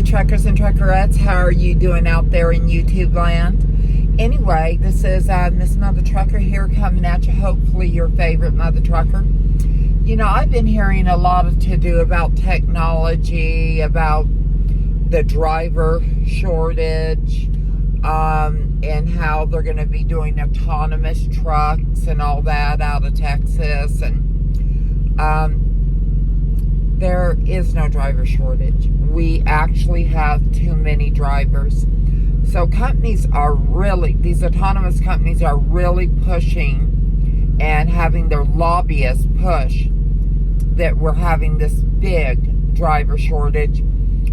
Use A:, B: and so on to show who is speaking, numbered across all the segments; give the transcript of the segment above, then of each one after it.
A: truckers and truckerettes. How are you doing out there in YouTube land? Anyway, this is Miss Mother Trucker here coming at you. Hopefully your favorite Mother Trucker. You know, I've been hearing a lot of to-do about technology, about the driver shortage, and how they're going to be doing autonomous trucks and all that out of Texas. And there is no driver shortage. We actually have too many drivers. So companies are really, these autonomous companies are really pushing and having their lobbyists push that we're having this big driver shortage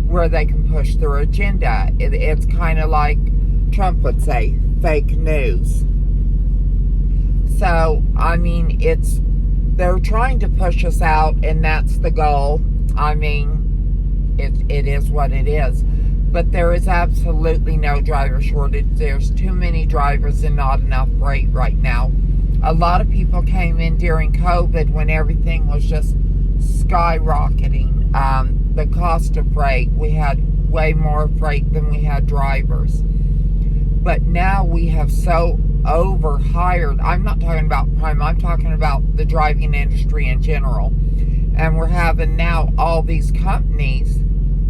A: where they can push their agenda. It's kind of like Trump would say, fake news. So, I mean, they're trying to push us out, and that's the goal. I mean, it is what it is. But there is absolutely no driver shortage. There's too many drivers and not enough freight right now. A lot of people came in during COVID when everything was just skyrocketing. The cost of freight, we had way more freight than we had drivers. But now we have so overhired. I'm not talking about Prime, I'm talking about the driving industry in general. And we're having now all these companies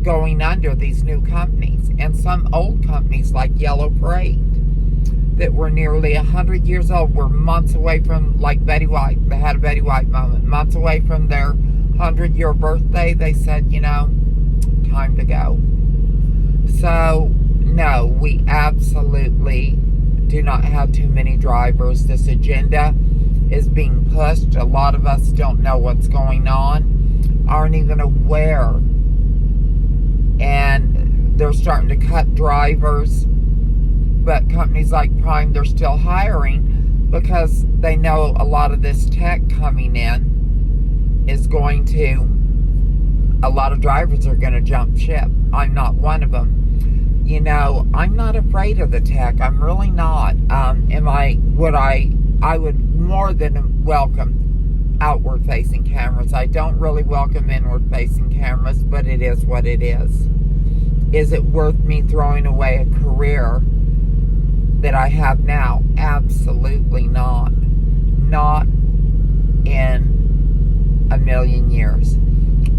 A: going under, these new companies. And some old companies like Yellow Freight that were nearly 100 years old were months away from, like Betty White. They had a Betty White moment. Months away from their 100-year birthday, they said, you know, time to go. So, no, we absolutely do not have too many drivers. This agenda is being pushed. A lot of us don't know what's going on, aren't even aware. And they're starting to cut drivers. But companies like Prime, they're still hiring because they know a lot of this tech coming in is going to, a lot of drivers are going to jump ship. I'm not one of them. You know, I'm not afraid of the tech. I'm really not. I would more than welcome outward-facing cameras. I don't really welcome inward-facing cameras, but it is what it is. Is it worth me throwing away a career that I have now? Absolutely not. Not in a million years.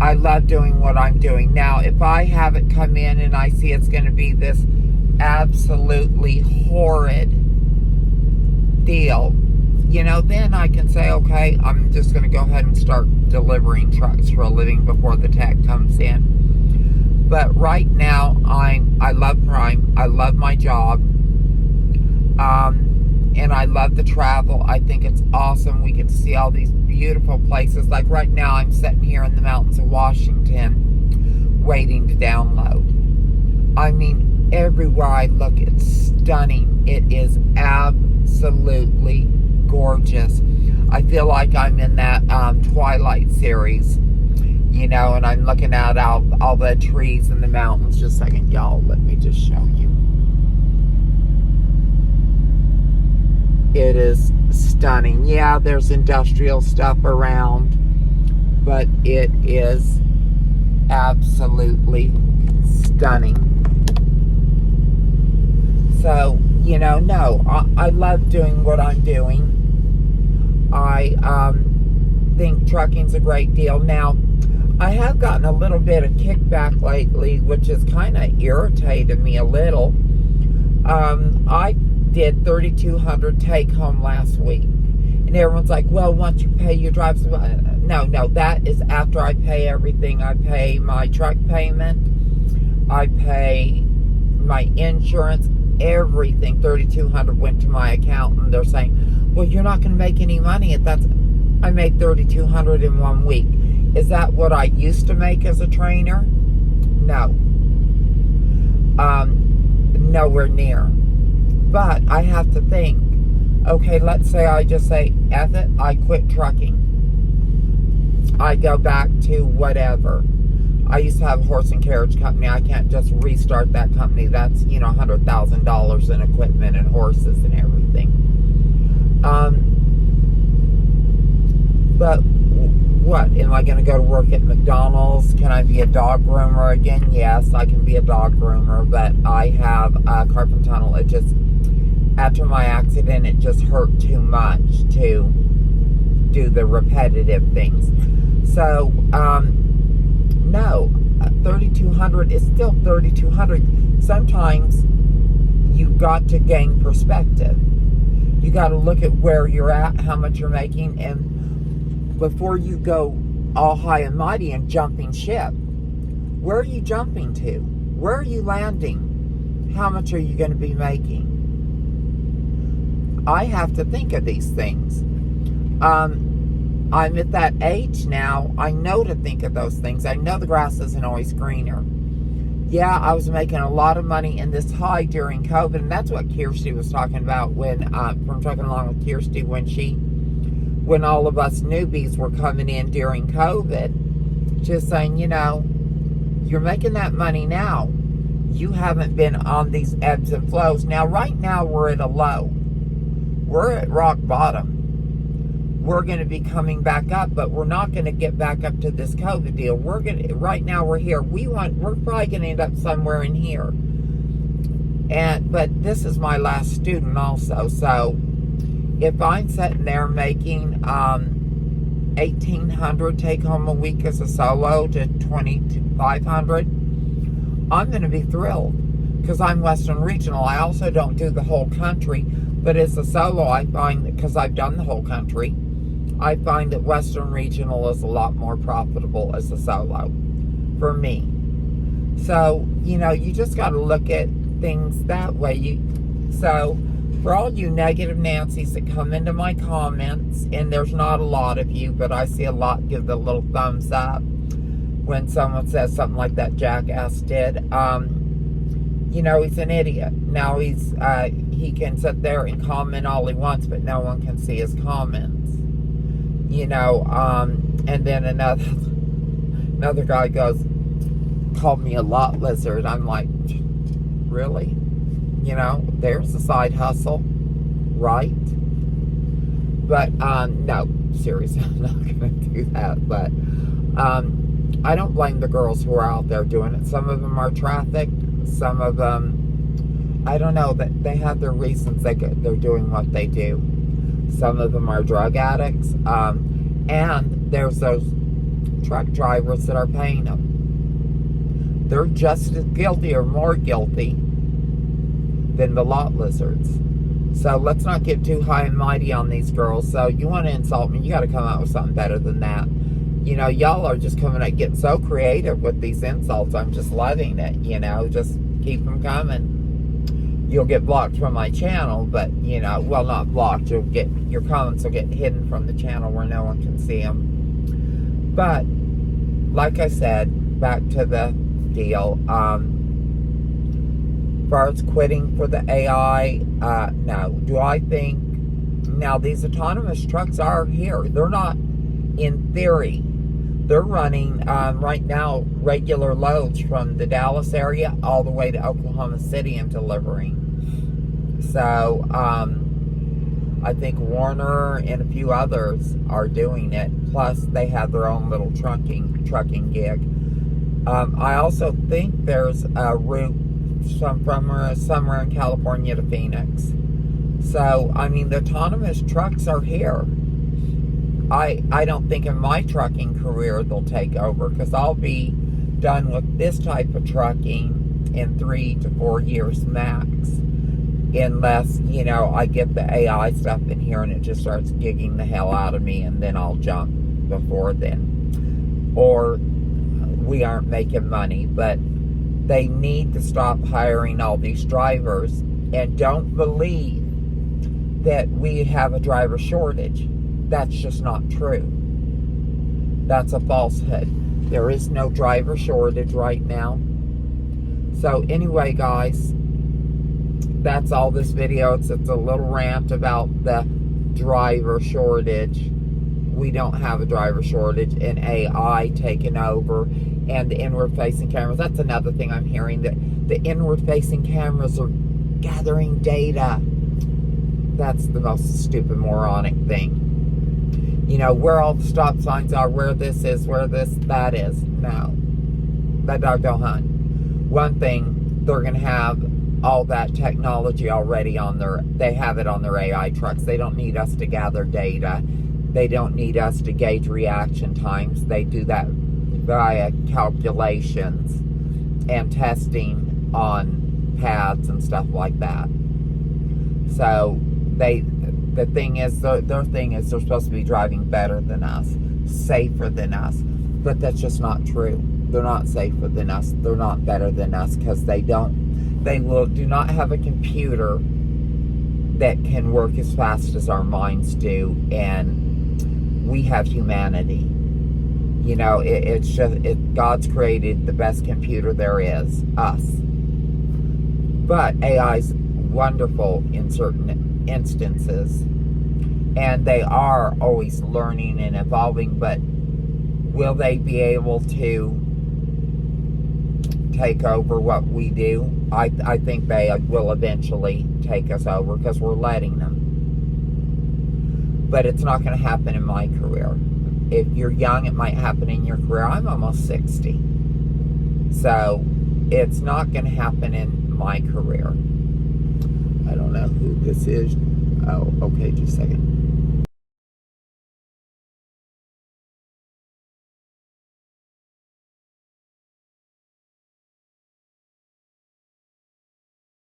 A: I love doing what I'm doing. Now, if I have it come in and I see it's going to be this absolutely horrid deal, you know, then I can say, okay, I'm just going to go ahead and start delivering trucks for a living before the tech comes in. But right now, I love Prime. I love my job. And I love the travel. I think it's awesome. We get to see all these beautiful places. Like right now, I'm sitting here in the mountains of Washington waiting to download. I mean, everywhere I look, it's stunning. It is absolutely gorgeous. I feel like I'm in that Twilight series, you know, and I'm looking at all the trees in the mountains. Just a second, y'all. Let me just show you. It is stunning. Yeah, there's industrial stuff around, but it is absolutely stunning. So, you know, no, I love doing what I'm doing. I think trucking's a great deal. Now, I have gotten a little bit of kickback lately, which has kind of irritated me a little. I did 3,200 take home last week, and everyone's like, well, once you pay your drives, no, that is after I pay everything. I pay my truck payment, I pay my insurance, everything. 3,200 went to my account, and they're saying, well, you're not going to make any money if that's, I made 3,200 in 1 week. Is that what I used to make as a trainer? No. Nowhere near. But I have to think, okay, let's say I just say, F it, I quit trucking. I go back to whatever. I used to have a horse and carriage company. I can't just restart that company. That's, you know, $100,000 in equipment and horses and everything. But what? Am I going to go to work at McDonald's? Can I be a dog groomer again? Yes, I can be a dog groomer, but I have carpal tunnel. It just, after my accident, it just hurt too much to do the repetitive things. So, no, 3,200 is still 3,200. Sometimes you've got to gain perspective. You got to look at where you're at, how much you're making, and before you go all high and mighty and jumping ship, where are you jumping to? Where are you landing? How much are you going to be making? I have to think of these things. I'm at that age now, I know to think of those things. I know the grass isn't always greener. Yeah, I was making a lot of money in this high during COVID, and that's what Kirsty was talking about when, from talking along with Kirsty, when all of us newbies were coming in during COVID, just saying, you know, you're making that money now. You haven't been on these ebbs and flows. Now, right now, we're at a low. We're at rock bottom. We're going to be coming back up, but we're not going to get back up to this COVID deal. Right now we're here. We're probably going to end up somewhere in here. But this is my last student also. So if I'm sitting there making $1,800 take home a week as a solo to $2,500, I'm going to be thrilled because I'm Western Regional. I also don't do the whole country, but as a solo, I find that because I've done the whole country, I find that Western Regional is a lot more profitable as a solo for me. So, you know, you just got to look at things that way. So, for all you negative Nancys that come into my comments, and there's not a lot of you, but I see a lot give the little thumbs up when someone says something like that jackass did. You know, he's an idiot. Now he can sit there and comment all he wants, but no one can see his comments. You know, and then another guy called me a lot lizard. I'm like, really? You know, there's a side hustle, right? But, no, seriously, I'm not going to do that. But, I don't blame the girls who are out there doing it. Some of them are trafficked. Some of them, I don't know, that they have their reasons they're doing what they do. Some of them are drug addicts, and there's those truck drivers that are paying them. They're just as guilty or more guilty than the lot lizards. So let's not get too high and mighty on these girls. So you want to insult me, you got to come out with something better than that. You know, y'all are just coming out getting so creative with these insults. I'm just loving it, you know, just keep them coming. You'll get blocked from my channel, but, you know, well, not blocked. Your comments will get hidden from the channel where no one can see them. But, like I said, back to the deal. As far as quitting for the AI, no. Do I think, now these autonomous trucks are here. They're not, in theory, they're running right now regular loads from the Dallas area all the way to Oklahoma City and delivering. So, I think Warner and a few others are doing it. Plus, they have their own little trucking gig. I also think there's a route from somewhere in California to Phoenix. So, I mean, the autonomous trucks are here. I don't think in my trucking career they'll take over, because I'll be done with this type of trucking in 3 to 4 years max. Unless, you know, I get the AI stuff in here and it just starts gigging the hell out of me, and then I'll jump before then. Or we aren't making money. But they need to stop hiring all these drivers, and don't believe that we have a driver shortage. That's just not true. That's a falsehood. There is no driver shortage right now. So anyway, guys, that's all this video. It's a little rant about the driver shortage. We don't have a driver shortage, and AI taking over, and the inward-facing cameras. That's another thing I'm hearing, that the inward-facing cameras are gathering data. That's the most stupid, moronic thing. where all the stop signs are, where this is, where that is. No, that dog don't hunt. One thing, they're going to have all that technology already they have it on their AI trucks. They don't need us to gather data. They don't need us to gauge reaction times. They do that via calculations and testing on pads and stuff like that. So the thing is, their thing is they're supposed to be driving better than us, safer than us, but that's just not true. They're not safer than us. They're not better than us, because they do not have a computer that can work as fast as our minds do, and we have humanity. It's just God's created the best computer there is, us. But AI's wonderful in certain instances, and they are always learning and evolving, but will they be able to take over what we do? I think they will eventually take us over, because we're letting them. But it's not going to happen in my career. If you're young, it might happen in your career. I'm almost 60. So it's not going to happen in my career. I don't know who this is. Oh, okay, just a second.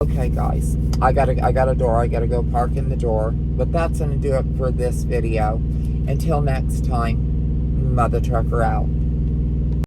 A: Okay, guys, I got a door. I gotta go park in the door. But that's gonna do it for this video. Until next time, Mother Trucker out.